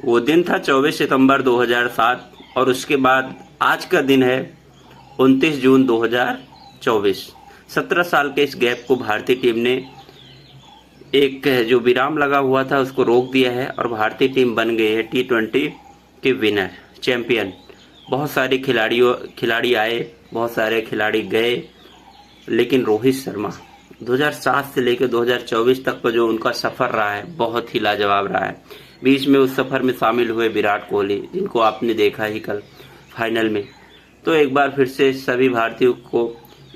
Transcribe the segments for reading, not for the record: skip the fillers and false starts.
वो दिन था 24 सितंबर 2007 और उसके बाद आज का दिन है 29 जून 2024। 17 साल के इस गैप को भारतीय टीम ने एक जो विराम लगा हुआ था उसको रोक दिया है और भारतीय टीम बन गई है T20 के विनर, चैंपियन। बहुत सारे खिलाड़ी आए, बहुत सारे खिलाड़ी गए, लेकिन रोहित शर्मा 2007 से लेकर 2024 तक का जो उनका सफर रहा है बहुत ही लाजवाब रहा है। बीच में उस सफर में शामिल हुए विराट कोहली, जिनको आपने देखा ही कल फाइनल में। तो एक बार फिर से सभी भारतीयों को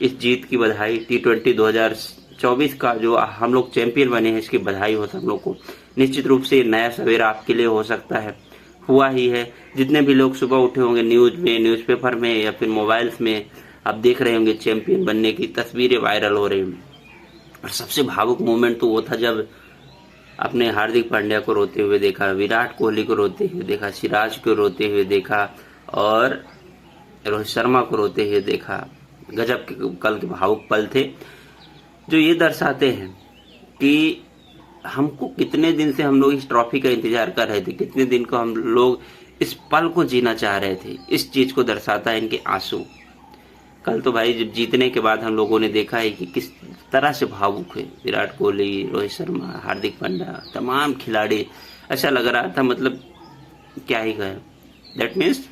इस जीत की बधाई। T20 2024 का जो हम लोग चैंपियन बने हैं, इसकी बधाई हो सब लोग को। निश्चित रूप से नया सवेरा आपके लिए हो सकता है, हुआ ही है। जितने भी लोग सुबह उठे होंगे, न्यूज में, न्यूज़पेपर में या फिर मोबाइल्स में आप देख रहे होंगे चैंपियन बनने की तस्वीरें वायरल हो रही हैं। और सबसे भावुक मोमेंट तो वो था जब अपने हार्दिक पांड्या को रोते हुए देखा, विराट कोहली को रोते हुए देखा, सिराज को रोते हुए देखा और रोहित शर्मा को रोते हुए देखा। गजब के कल के भावुक पल थे, जो ये दर्शाते हैं कि हमको कितने दिन से हम लोग इस ट्रॉफी का इंतजार कर रहे थे, कितने दिन को हम लोग इस पल को जीना चाह रहे थे। इस चीज को दर्शाता है इनके आंसू। कल तो भाई जब जीतने के बाद हम लोगों ने देखा है कि किस तरह से भावुक है विराट कोहली, रोहित शर्मा, हार्दिक पांड्या, तमाम खिलाड़ी। ऐसा लग रहा था, मतलब क्या ही कहे, that means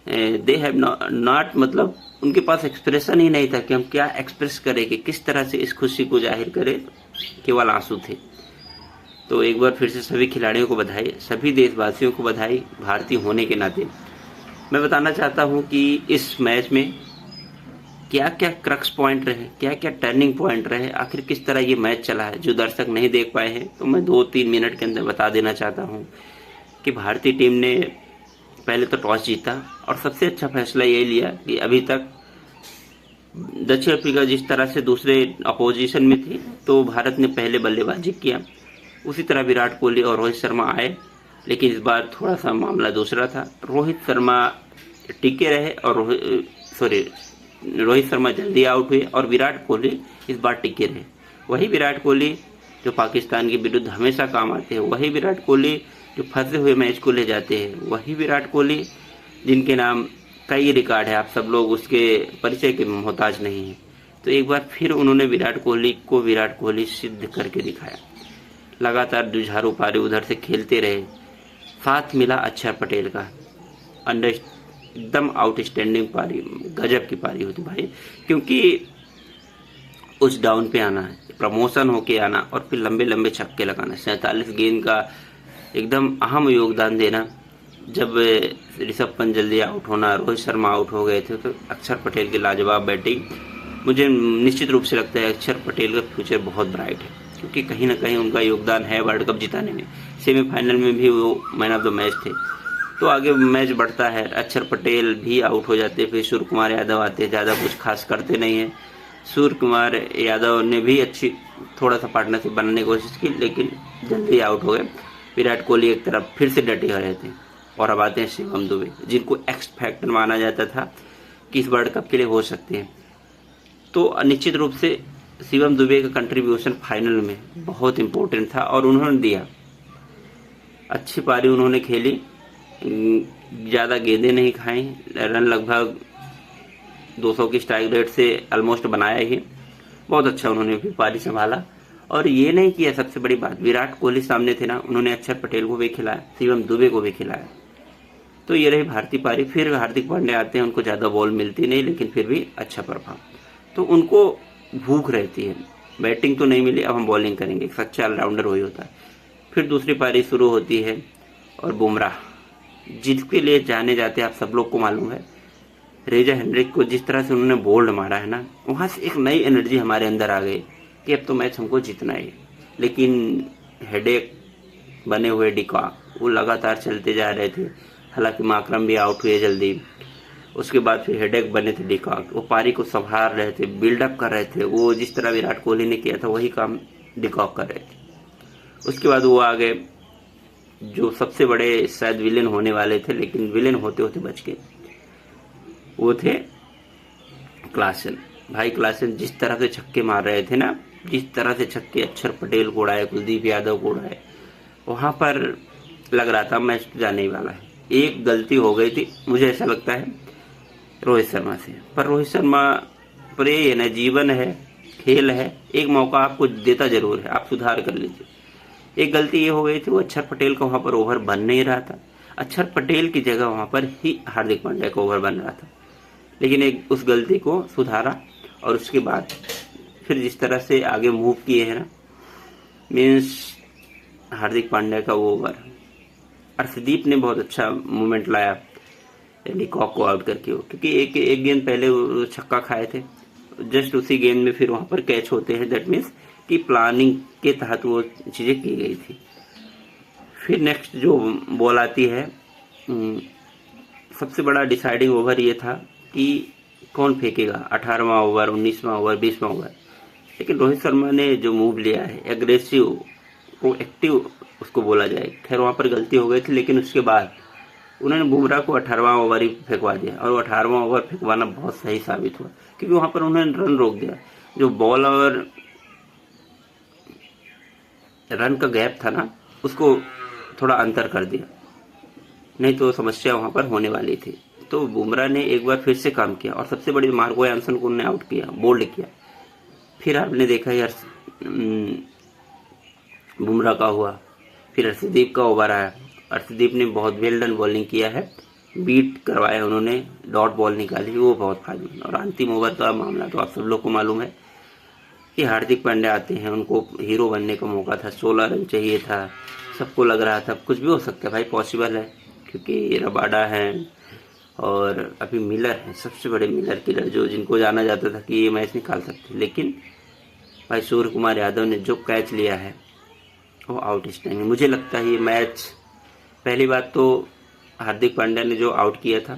they have not, मतलब उनके पास एक्सप्रेशन ही नहीं था कि हम क्या एक्सप्रेस करें, कि किस तरह से इस खुशी को जाहिर करें। केवल आंसू थे। तो एक बार फिर से सभी खिलाड़ियों को बधाई, सभी देशवासियों को बधाई। भारतीय होने के नाते मैं बताना चाहता हूं कि इस मैच में क्या क्या क्रक्स पॉइंट रहे, क्या क्या टर्निंग पॉइंट रहे, आखिर किस तरह ये मैच चला है। जो दर्शक नहीं देख पाए हैं तो मैं 2-3 मिनट के अंदर बता देना चाहता हूं कि भारतीय टीम ने पहले तो टॉस जीता और सबसे अच्छा फैसला ये लिया कि अभी तक दक्षिण अफ्रीका जिस तरह से दूसरे अपोजिशन में थी, तो भारत ने पहले बल्लेबाजी किया। उसी तरह विराट कोहली और रोहित शर्मा आए, लेकिन इस बार थोड़ा सा मामला दूसरा था। रोहित शर्मा टिके रहे और रोहित शर्मा जल्दी आउट हुए और विराट कोहली इस बार टिके रहे। वही विराट कोहली जो पाकिस्तान के विरुद्ध हमेशा काम आते हैं, वही विराट कोहली जो फंसे हुए मैच को ले जाते हैं, वही विराट कोहली जिनके नाम कई रिकॉर्ड है, आप सब लोग उसके परिचय के मोहताज नहीं है। तो एक बार फिर उन्होंने विराट कोहली सिद्ध करके दिखाया। लगातार जुझारू पारी उधर से खेलते रहे, साथ मिला अक्षर पटेल का। एकदम आउटस्टैंडिंग पारी, गजब की पारी होती भाई, क्योंकि उस डाउन पे आना है, प्रमोशन होके आना और फिर लंबे लंबे छक्के लगाना, 47 गेंद का एकदम अहम योगदान देना। जब ऋषभ पंत जल्दी आउट होना, रोहित शर्मा आउट हो गए थे, तो अक्षर पटेल की लाजवाब बैटिंग। मुझे निश्चित रूप से लगता है अक्षर पटेल का फ्यूचर बहुत ब्राइट है, क्योंकि कहीं ना कहीं उनका योगदान है वर्ल्ड कप जिताने में। सेमीफाइनल में भी वो मैन ऑफ द मैच थे। तो आगे मैच बढ़ता है, अक्षर पटेल भी आउट हो जाते, फिर सूर्य कुमार यादव आते, ज़्यादा कुछ खास करते नहीं है। सूर्य कुमार यादव ने भी अच्छी थोड़ा सा पार्टनरशिप बनाने की कोशिश की, लेकिन जल्दी आउट हो गए। विराट कोहली एक तरफ फिर से डटे हुए थे। और अब आते हैं शिवम दुबे, जिनको एक्स फैक्टर माना जाता था कि इस वर्ल्ड कप के लिए हो सकते हैं। तो निश्चित रूप से शिवम दुबे का कंट्रीब्यूशन फाइनल में बहुत इंपॉर्टेंट था और उन्होंने दिया। अच्छी पारी उन्होंने खेली, ज़्यादा गेंदें नहीं खाई, रन लगभग 200 की स्ट्राइक रेट से ऑलमोस्ट बनाया ही। बहुत अच्छा उन्होंने भी पारी संभाला। और ये नहीं किया, सबसे बड़ी बात, विराट कोहली सामने थे ना, उन्होंने अक्षर पटेल को भी खिलाया, शिवम दुबे को भी खिलाया। तो ये रही भारतीय पारी। फिर हार्दिक पांड्या आते हैं, उनको ज़्यादा बॉल मिलती नहीं, लेकिन फिर भी अच्छा परफॉर्म। तो उनको भूख रहती है, बैटिंग तो नहीं मिली, अब हम बॉलिंग करेंगे। एक सच्चा ऑलराउंडर वही होता है। फिर दूसरी पारी शुरू होती है और बुमराह, जिसके लिए जाने जाते हैं, आप सब लोग को मालूम है, रेजा हेनरिक को जिस तरह से उन्होंने बोल्ड मारा है ना, वहाँ से एक नई एनर्जी हमारे अंदर आ गई कि अब तो मैच हमको जीतना है। लेकिन हेडेक बने हुए डिकॉक, वो लगातार चलते जा रहे थे। हालांकि माकरम भी आउट हुए जल्दी। उसके बाद फिर हेडेक बने थे डिकॉक, वो पारी को संभाल रहे थे, बिल्डअप कर रहे थे। वो जिस तरह विराट कोहली ने किया था वही काम डिकॉक कर रहे थे। उसके बाद वो आ गए जो सबसे बड़े शायद विलेन होने वाले थे, लेकिन विलेन होते होते बच गए। वो थे क्लासन। भाई क्लासन जिस तरह से छक्के मार रहे थे ना, जिस तरह से छक्के अक्षर पटेल को उड़ाए, कुलदीप यादव को उड़ाए, वहां पर लग रहा था मैच जाने ही वाला है। एक गलती हो गई थी, मुझे ऐसा लगता है रोहित शर्मा से। पर रोहित शर्मा पर ये ना, जीवन है, खेल है, एक मौका आपको देता जरूर है, आप सुधार कर लीजिए। एक गलती ये हो गई थी, वो अक्षर पटेल का वहां पर ओवर बन नहीं रहा था। अक्षर पटेल की जगह वहां पर ही हार्दिक पांड्या का ओवर बन रहा था, लेकिन एक उस गलती को सुधारा और उसके बाद फिर जिस तरह से आगे मूव किए हैं ना, मीन्स हार्दिक पांड्या का वो ओवर, अर्शदीप ने बहुत अच्छा मूवमेंट लाया लिकॉक को आउट करके, क्योंकि एक गेंद पहले वो छक्का खाए थे, जस्ट उसी गेंद में फिर वहां पर कैच होते हैं। दैट मीन्स कि प्लानिंग के तहत वो चीजें की गई थी। फिर नेक्स्ट जो बॉल आती है, सबसे बड़ा डिसाइडिंग ओवर ये था कि कौन फेंकेगा, 18वां ओवर, 19वां ओवर, 20वां ओवर। लेकिन रोहित शर्मा ने जो मूव लिया है, एग्रेसिव, वो एक्टिव उसको बोला जाए, खैर वहां पर गलती हो गई थी, लेकिन उसके बाद उन्होंने बुमराह को 18वां ओवर ही फेंकवा दिया, और 18वां ओवर फेंकवाना बहुत सही साबित हुआ, क्योंकि वहां पर उन्होंने रन रोक दिया। जो बॉल और रन का गैप था ना, उसको थोड़ा अंतर कर दिया, नहीं तो समस्या वहां पर होने वाली थी। तो बुमराह ने एक बार फिर से काम किया, और सबसे बड़ी मार्को एंसन को उन्होंने आउट किया, बोल्ड किया। फिर आपने देखा यार बुमराह का हुआ, फिर अर्शदीप का ओवर आया, अर्शदीप ने बहुत वेल डन बॉलिंग किया है, बीट करवाया उन्होंने, डॉट बॉल निकाली, वो बहुत फायदेमंद। और अंतिम ओवर का मामला तो आप सब लोग को मालूम है कि हार्दिक पांड्या आते हैं, उनको हीरो बनने का मौका था, 16 रन चाहिए था, सबको लग रहा था कुछ भी हो सकता है भाई, पॉसिबल है, क्योंकि रबाडा है और अभी मिलर है, सबसे बड़े मिलर किलर, जो जिनको जाना जाता था कि ये मैच निकाल सकते। लेकिन भाई सूर्य कुमार यादव ने जो कैच लिया है वो आउटस्टैंडिंग। मुझे लगता है ये मैच, पहली बात तो हार्दिक पांड्या ने जो आउट किया था,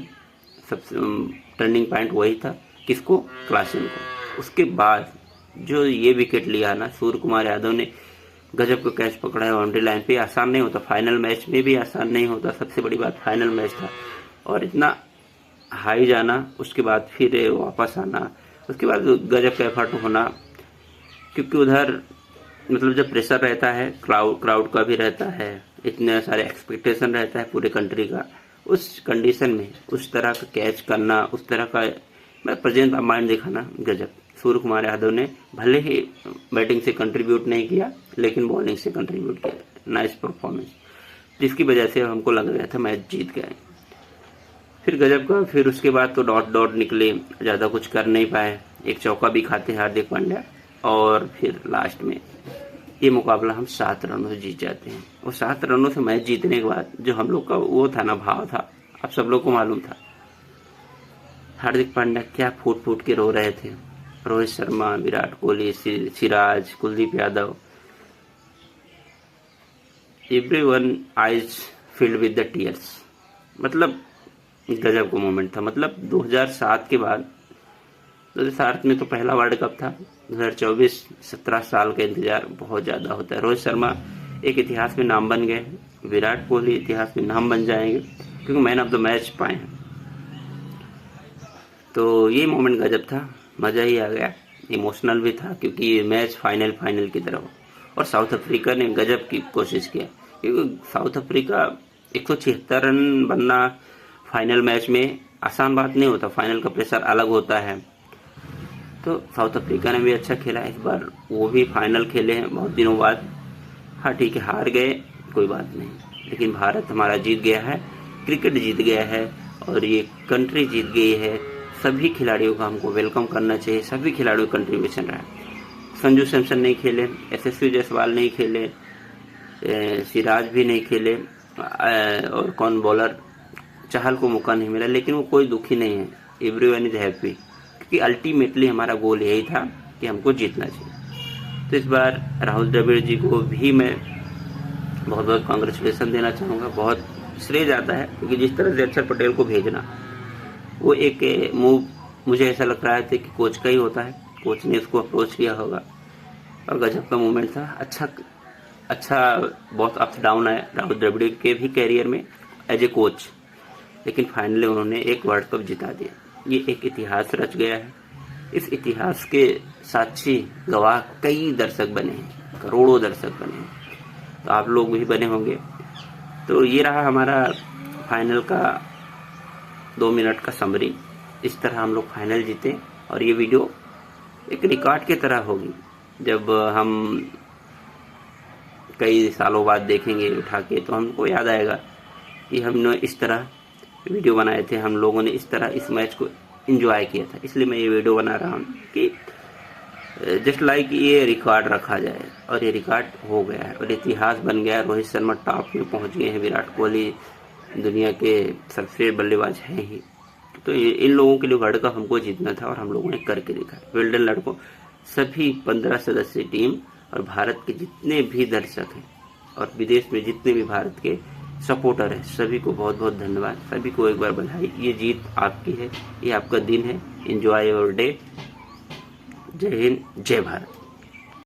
सबसे टर्निंग पॉइंट वही था, किसको, क्लासन को। उसके बाद जो ये विकेट लिया ना, सूर्य कुमार यादव ने गजब का कैच पकड़ा है बाउंड्री लाइन पे। आसान नहीं होता, फाइनल मैच में भी आसान नहीं होता, सबसे बड़ी बात फाइनल मैच था, और इतना हाई जाना, उसके बाद फिर वापस आना, उसके बाद गजब का एफर्ट होना, क्योंकि उधर मतलब जब प्रेशर रहता है, क्राउड का भी रहता है, इतने सारे एक्सपेक्टेशन रहता है पूरे कंट्री का, उस कंडीशन में उस तरह का कैच करना, उस तरह का मैं प्रेजेंस ऑफ माइंड दिखाना, गजब। सूर्य कुमार यादव ने भले ही बैटिंग से कंट्रीब्यूट नहीं किया, लेकिन बॉलिंग से कंट्रीब्यूट किया, नाइस परफॉर्मेंस, जिसकी वजह से हमको लग रहा था मैच जीत गए। फिर गजब का, फिर उसके बाद तो डॉट निकले, ज़्यादा कुछ कर नहीं पाए, एक चौका भी खाते हार्दिक पांड्या, और फिर लास्ट में ये मुकाबला हम 7 रनों से जीत जाते हैं। और 7 रनों से मैच जीतने के बाद जो हम लोग का वो था ना, भाव था, आप सब लोग को मालूम था, हार्दिक पांड्या क्या फूट फूट के रो रहे थे, Rohit Sharma, Virat Kohli, Siraj, Kuldeep Yadav, everyone eyes filled with the tears. मतलब गजब का मोमेंट था। मतलब 2007 के बाद, 2007 में तो पहला वर्ल्ड कप था, 2024 17 साल का इंतजार बहुत ज्यादा होता है। रोहित शर्मा एक इतिहास में नाम बन गए, विराट कोहली इतिहास में नाम बन जाएंगे, क्योंकि मैन ऑफ द मैच पाए हैं। तो ये मोमेंट गजब था, मजा ही आ गया, इमोशनल भी था, क्योंकि ये मैच फाइनल की तरह हो। और साउथ अफ्रीका ने गजब की कोशिश किया, क्योंकि साउथ अफ्रीका 176 रन बनना फाइनल मैच में आसान बात नहीं होता, फाइनल का प्रेशर अलग होता है। तो साउथ अफ्रीका ने भी अच्छा खेला इस बार, वो भी फाइनल खेले हैं बहुत दिनों बाद। हाँ ठीक है, हार गए, कोई बात नहीं, लेकिन भारत हमारा जीत गया है, क्रिकेट जीत गया है, और ये कंट्री जीत गई है। सभी खिलाड़ियों का हमको वेलकम करना चाहिए, सभी खिलाड़ियों का कंट्रीब्यूशन रहा है। संजू सैमसन नहीं खेले, यशस्वी जायसवाल नहीं खेले, सिराज भी नहीं खेले, और कौन बॉलर, चाहल को मौका नहीं मिला, लेकिन वो कोई दुखी नहीं है, एवरीवन इज हैप्पी, क्योंकि अल्टीमेटली हमारा गोल यही था कि हमको जीतना चाहिए। तो इस बार राहुल द्रविड़ जी को भी मैं बहुत बहुत कांग्रेचुलेसन देना चाहूँगा। बहुत श्रेय जाता है, क्योंकि जिस तरह से अक्षर पटेल को भेजना, वो एक मूव मुझे ऐसा लग रहा है कि कोच का ही होता है, कोच ने उसको अप्रोच किया होगा, और गजब का मूवमेंट था। अच्छा बहुत अप डाउन आया राहुल द्रविड़ के भी कैरियर में एज ए कोच, लेकिन फाइनली उन्होंने एक वर्ल्ड कप जिता दिया। ये एक इतिहास रच गया है, इस इतिहास के साक्षी गवाह कई दर्शक बने हैं, करोड़ों दर्शक बने हैं, तो आप लोग भी बने होंगे। तो ये रहा हमारा फाइनल का 2 मिनट का समरी। इस तरह हम लोग फाइनल जीते और ये वीडियो एक रिकॉर्ड की तरह होगी। जब हम कई सालों बाद देखेंगे उठा के तो हमको याद आएगा कि हमने इस तरह वीडियो बनाए थे, हम लोगों ने इस तरह इस मैच को एंजॉय किया था। इसलिए मैं ये वीडियो बना रहा हूँ कि जस्ट लाइक ये रिकॉर्ड रखा जाए, और ये रिकॉर्ड हो गया है और इतिहास बन गया है। रोहित शर्मा टॉप में पहुंच गए हैं, विराट कोहली दुनिया के सबसे बल्लेबाज हैं ही। तो इन लोगों के लिए वर्ल्ड कप हमको जीतना था और हम लोगों ने करके दिखा। वेल डन लड़कों। सभी 15 सदस्यीय टीम और भारत के जितने भी दर्शक हैं और विदेश में जितने भी भारत के सपोर्टर हैं, सभी को बहुत बहुत धन्यवाद। सभी को एक बार बधाई। ये जीत आपकी है, ये आपका दिन है। Enjoy your day. जय हिंद, जय भारत।